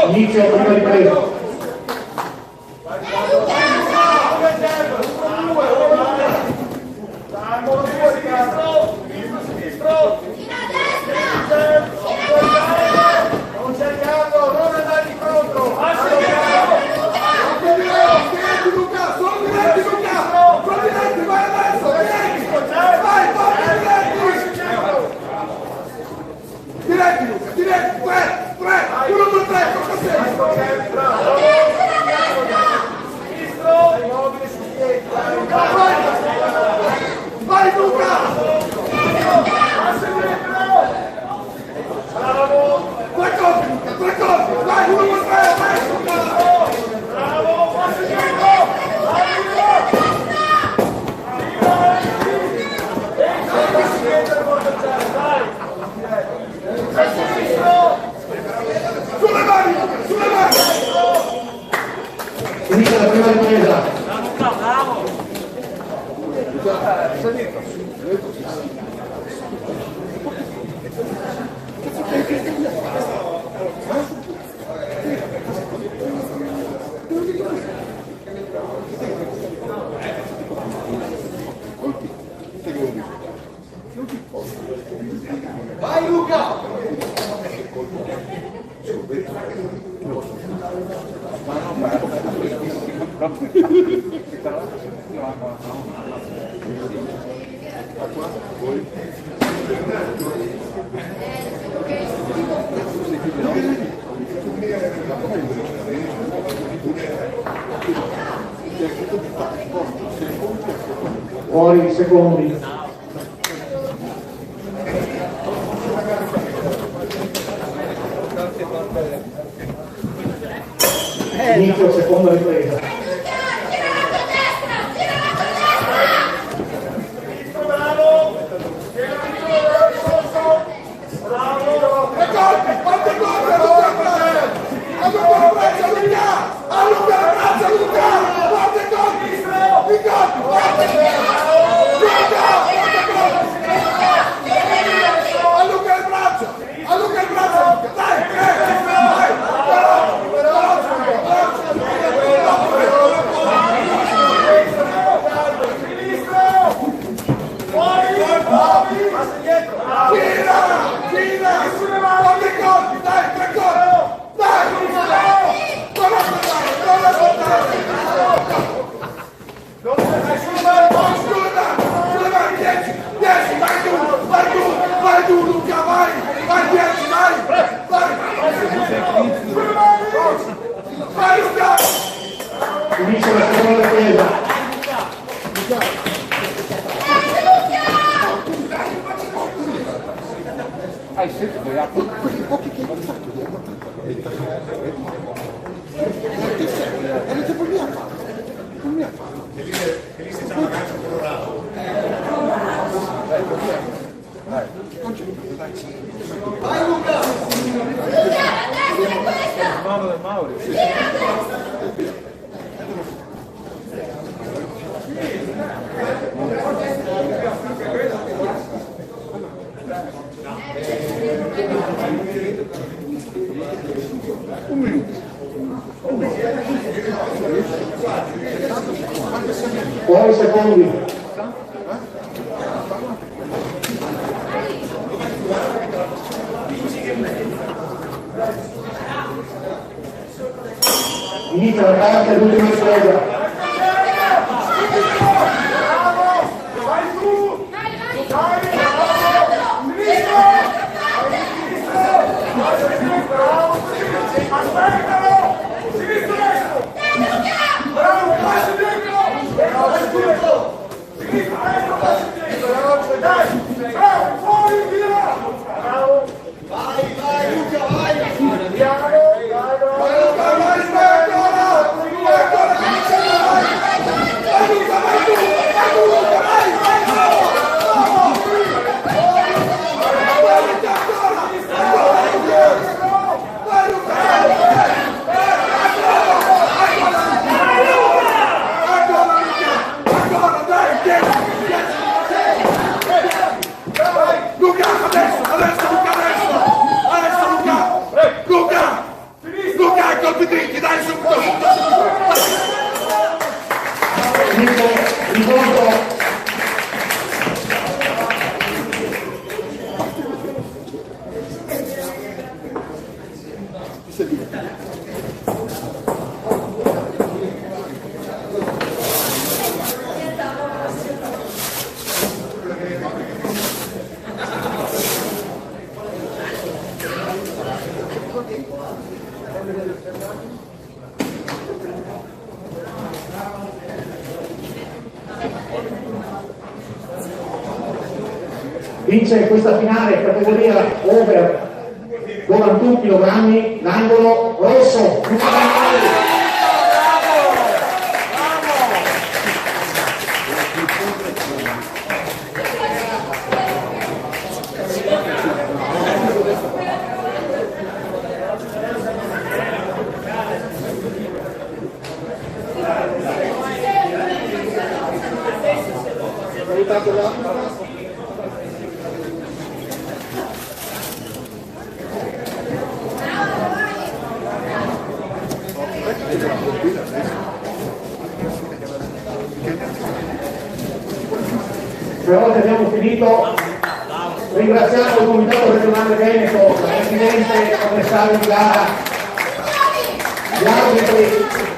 Inizio la prima ripresa. Inizia la prima ripresa. Vai Luca! Fuori secondi. Inizio seconda ripresa. Inizia la seconda ripresa. Hai sempre quei pochi che hanno fatto di avete problemi a fare? Problemi a fare? Che lì si sta mangiando colorato. Non c'è. Vai Luca! Mano del Mauri. Un minuto. Fuori secondi. Inizia la parte dell'ultima ripresa. Vai Luca! Vince questa finale categoria over 91 kg l'angolo rosso. Per oggi abbiamo finito. Ringraziamo il Comitato Regionale Veneto, la Presidente, il commissario di gara, gli arbitri,